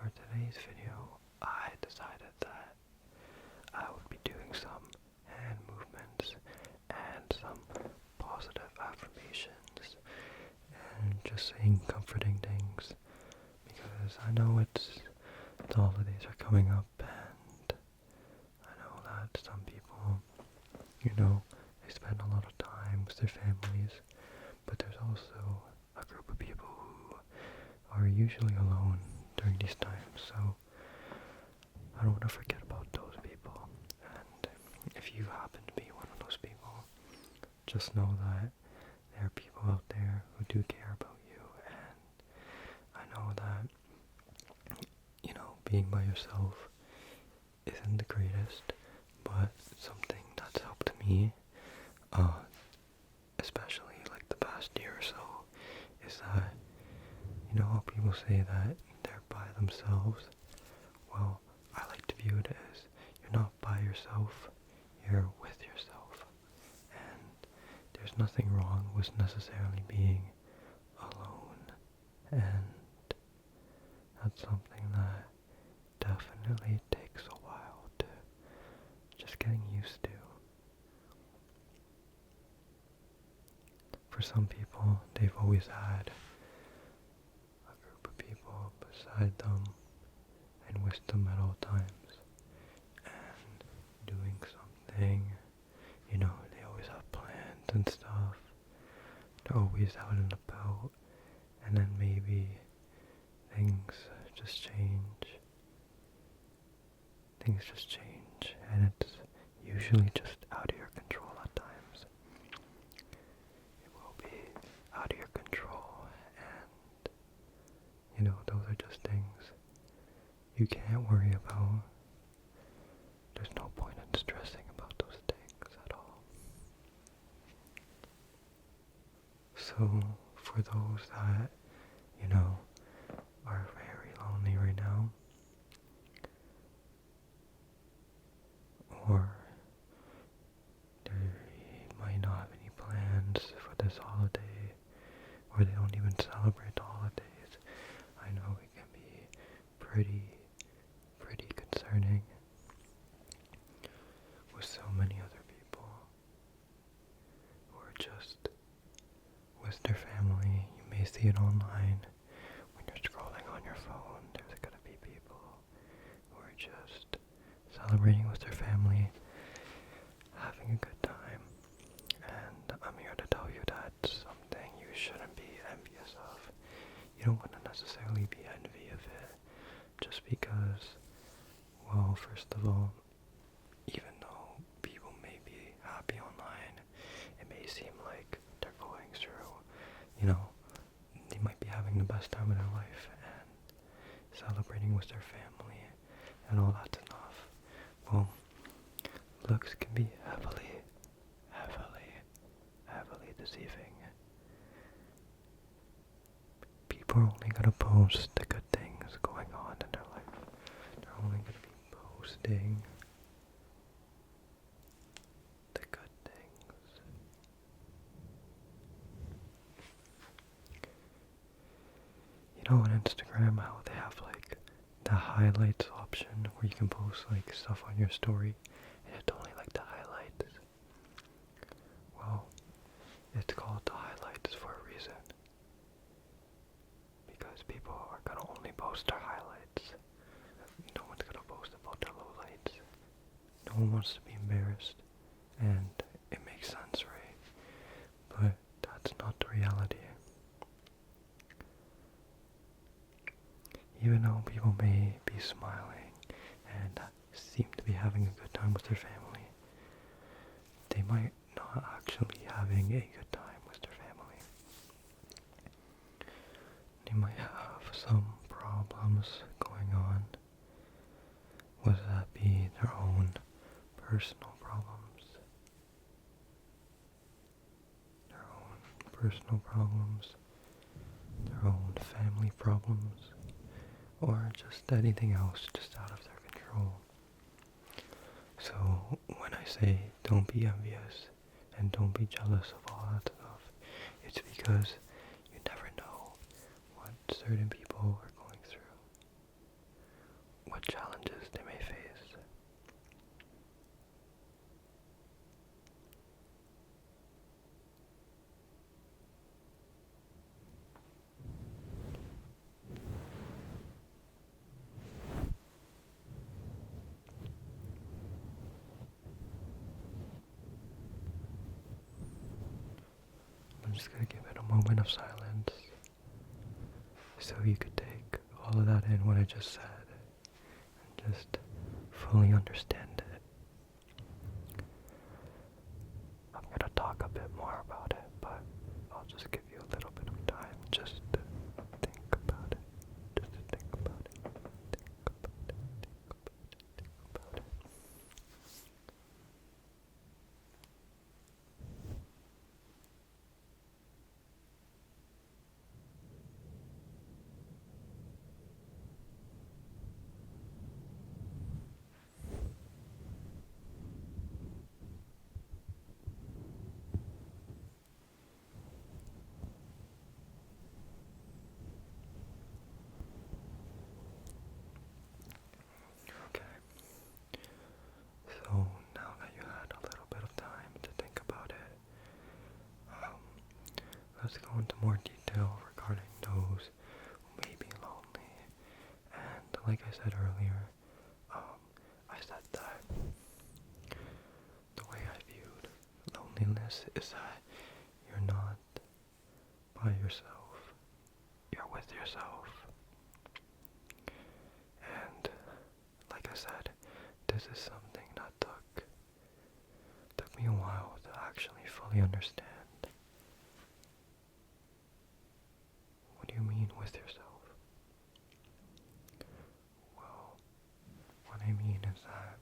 for today's video, I decided that I would be doing some hand movements and some positive affirmations and just saying comforting things because I know the holidays are coming up and I know that some people, they spend a lot of time with their families, but there's also a group of people who are usually alone during these times, so I don't want to forget about those people. And if you happen to be one of those people, just know that there are people out there who do care about you, and I know that, being by yourself isn't the greatest, but something that's helped me, especially like the past year or so, is that, how people say that they're by themselves. Well, I like to view it as you're not by yourself, you're with yourself. And there's nothing wrong with necessarily being alone. And that's something that definitely takes a while to just getting used to. For some people, they've always had a group of people beside them and with them at all times and doing something, they always have plans and stuff. They're always out and about, and then maybe things just change. And it's usually just out of your control at times. It will be out of your control, and those are just things you can't worry about. There's no point in stressing about those things at all. So, for those that, are very lonely right now, or they might not have any plans for this holiday, or they don't even celebrate the holidays, I know it can be pretty concerning with so many other people who are just with their family. You may see it online when you're scrolling on your phone. There's gonna be people who are just celebrating with their family, having a good time, and I'm here to tell you that's something you shouldn't be envious of. You don't want to necessarily be envy of it, just because, well, first of all, even though people may be happy online, it may seem like they're going through, they might be having the best time of their life and celebrating with their family and all that stuff. Well, looks can be heavily deceiving. People are only gonna post the good things going on in their life. They're only gonna be posting the good things. On Instagram, how they have like the highlights option where you can post like stuff on your story and it's only like the highlights. Well, it's called the highlights for a reason. Because people are gonna only post their highlights. No one's gonna post about their lowlights. No one wants to be embarrassed. And it makes sense, right? But that's not the reality. Even though people may be smiling and seem to be having a good time with their family, they might not actually be having a good time with their family. They might have some problems going on, whether that be their own personal problems, their own family problems, or just anything else just out of their control. So when I say don't be envious and don't be jealous of all that stuff, it's because you never know what certain people are going through. just gonna give it a moment of silence so you could take all of that in what I just said and just fully understand it. I'm gonna talk a bit more about it, but I'll just give you a little bit of time just to think about it. Just to think about it. Think about it. Think about it. Okay. So now that you had a little bit of time to think about it, let's go into more detail regarding those who may be lonely. And like I said earlier, I said that the way I viewed loneliness is that you're not by yourself, you're with yourself. And like I said, this is something that took me a while to actually fully understand. What do you mean with yourself? Well, what I mean is that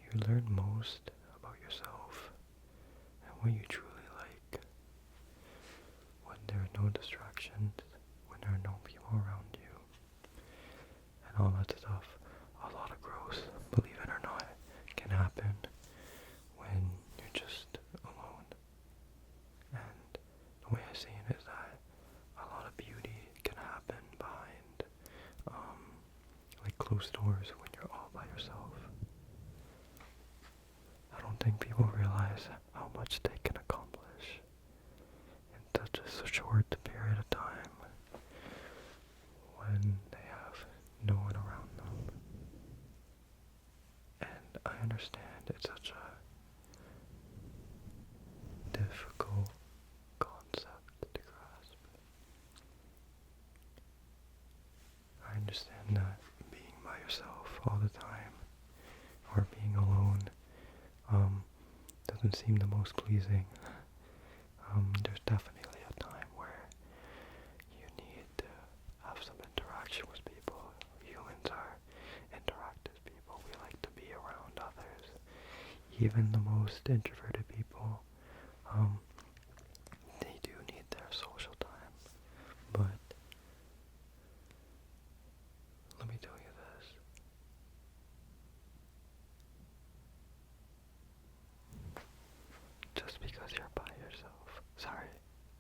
you learn most about yourself and what you truly like when there are no distractions, when there are no people around you, and all that stuff. A lot of growth, believe it or not, can happen when you're just alone. And the way I see it is that a lot of beauty can happen behind like closed doors when you're all by yourself. I don't think people realize how much they can accomplish in such a short period of time when they have no one around them. And I understand it's such a difficult concept to grasp. I understand that being by yourself all the time, or being alone, doesn't seem the most pleasing. There's definitely a time where you need to have some interaction with people. Humans are interactive people. We like to be around others. Even the most introverted people, they do need their social time. But let me tell you this. Just because you're by yourself. Sorry,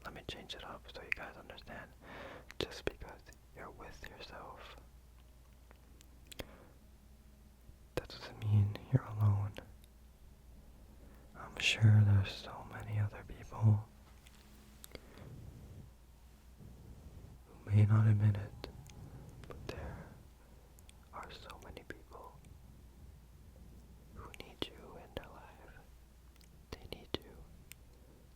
let me change it up so you guys understand. Just because you're with yourself, that doesn't mean you're alone. I'm sure there's so many other people who may not admit it, but there are so many people who need you in their life. They need you.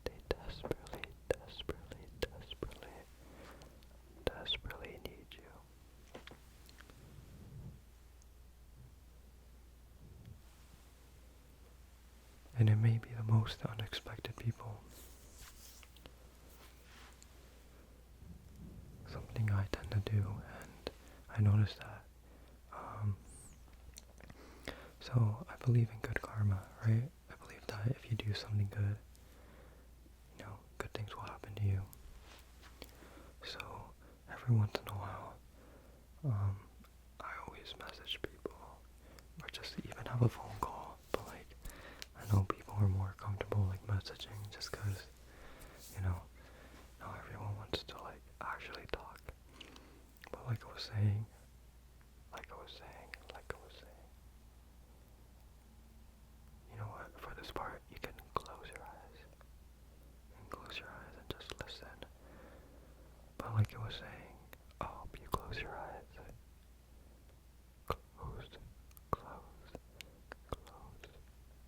They desperately, desperately, desperately, desperately need you. And it may be the most unexpected people. Something I tend to do, and I noticed that. So I believe in good karma, right? I believe that if you do something good, good things will happen to you. So every once in a while, I always message people, or just even have a phone call. But like, I know people are more comfortable like messaging, just cause, not everyone wants to like actually talk. But like I was saying, you know what? For this part, you can close your eyes. And just listen. But like I was saying, I hope you close your eyes. Close, close, close,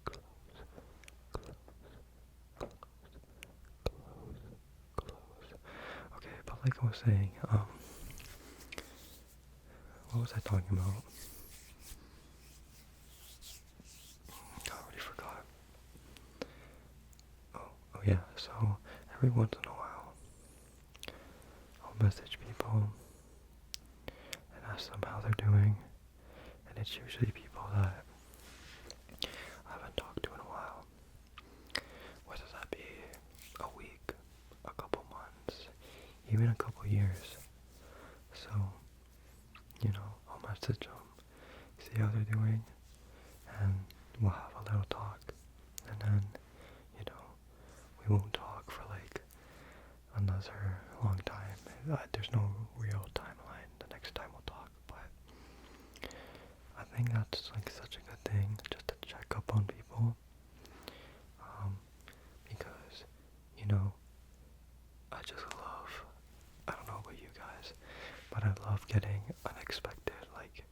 close, close, like I was saying, what was I talking about? I already forgot. Oh yeah, so every once in a while, I'll message people and ask them how they're doing, and it's usually people that I haven't talked to in a while. Whether that be a week, a couple months, even a couple years. So, I'll message them, see how they're doing, and we'll have a little talk. And then, we won't talk for like another long time. There's no real timeline the next time we'll talk, but I think that's like such a good thing, just to check up on people. Because, I just love, I don't know about you guys, but I love getting unexpected, like,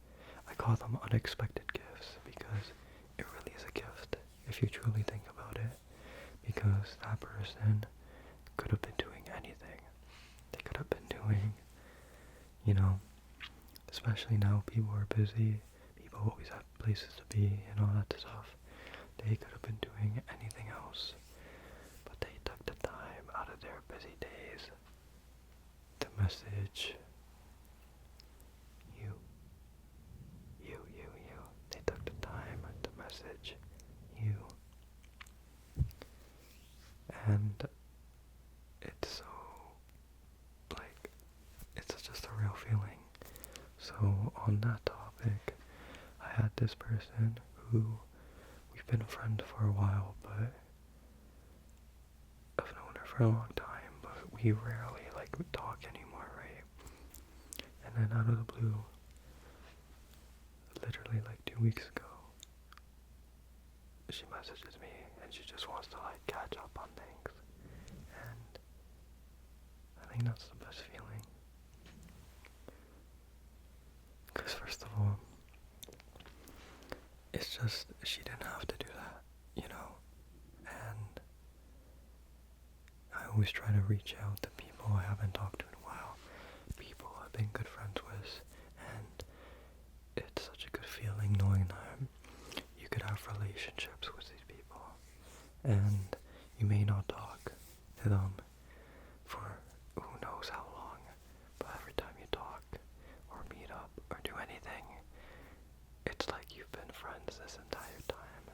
I call them unexpected gifts, because it really is a gift, if you truly think about it, because that person could have been doing anything. They could have been doing, especially now people are busy, people always have places to be and all that stuff. They could have been doing anything else, but they took the time out of their busy days to message you. They took the time to message you. And it's so, like, it's just a real feeling. So on that topic, I had this person who, we've been friends for a while, but I've known her for a long time, but we rarely talk anymore, right? And then out of the blue, literally 2 weeks ago, she messages me and she just wants to catch up on things. And I think that's the best feeling. Because first of all, it's just, she didn't have to do that, and I always try to reach out to people I haven't talked to in a while, people I've been good friends with, and it's such a good feeling knowing that you could have relationships with these people, and you may not talk to them for who knows how long, but every time you talk, or meet up, or do anything, it's like you've been friends this entire time.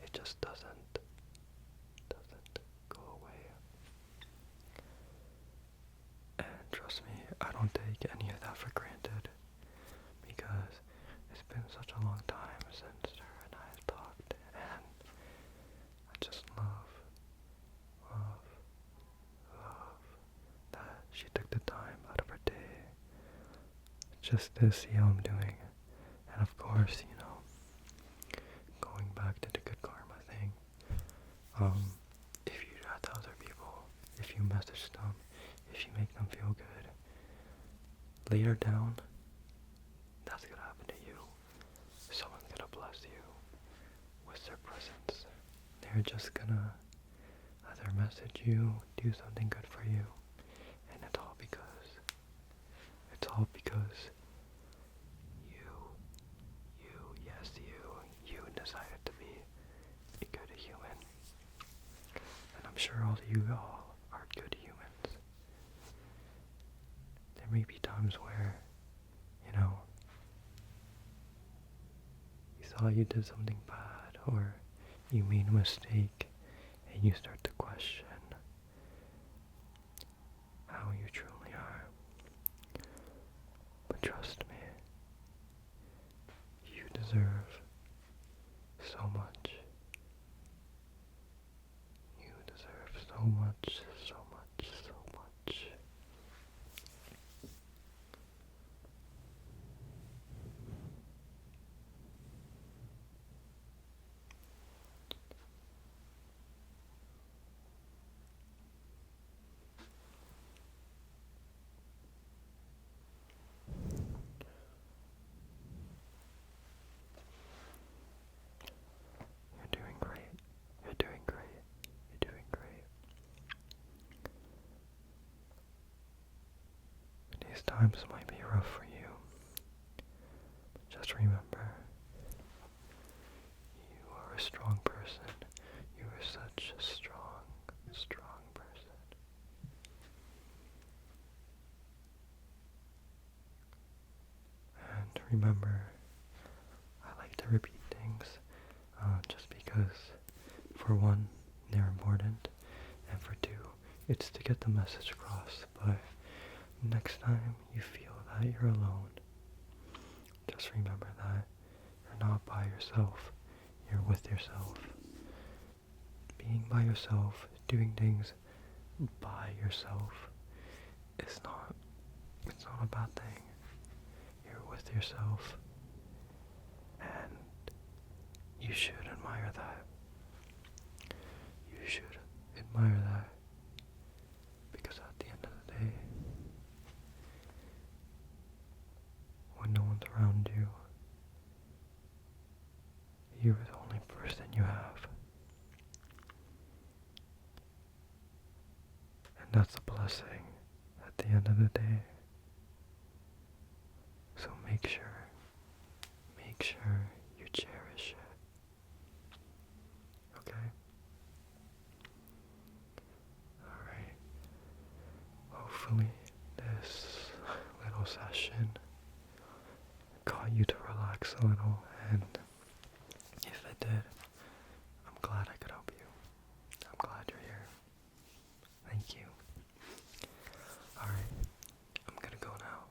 It just doesn't go away. And trust me, I don't take any of that for granted, because it's been such a long time since her and I have talked, and I just love that she took the time out of her day just to see how I'm doing. And of course, going back to the good karma thing, if you do that to other people, if you message them, if you make them feel good, later down, that's gonna happen to you. Someone's gonna bless you with their presence. They're just gonna either message you, do something good for you, and it's all because you decided to be a good human. And I'm sure you all are good humans. There may be times where, you thought you did something bad, or you made a mistake, and you start to question how you truly are. But trust me, you deserve so much. You deserve so much, so much, so much. these times might be rough for you. But just remember, you are a strong person. You are such a strong, strong person. And remember, I like to repeat things just because, for one, they're important, and for two, it's to get the message across. But next time you feel that you're alone, just remember that you're not by yourself, you're with yourself. Being by yourself, doing things by yourself, it's not a bad thing. You're with yourself, and you should admire that. You should admire that, because at the end of the day, when no one's around you, you're the only person you have. And that's a blessing at the end of the day. So make sure you cherish it. Okay? Alright. Hopefully this little session got you to relax a little, and if it did, I'm glad I could help you. I'm glad you're here. Thank you. Alright, I'm gonna go now,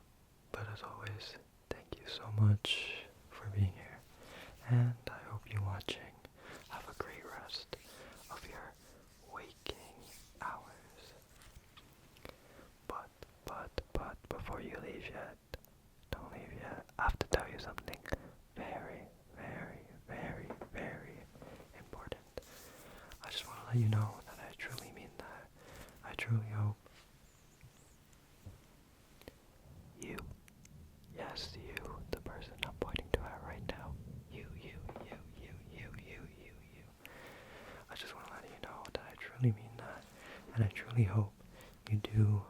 but as always, thank you so much for being here, and I hope you watching have a great rest of your waking hours. But, before you leave yet, don't leave yet, I have to tell you something very, very, very, very important. I just want to let you know that I truly mean that. I truly hope you, yes, you, the person I'm pointing to at right now, you. I just want to let you know that I truly mean that, and I truly hope you do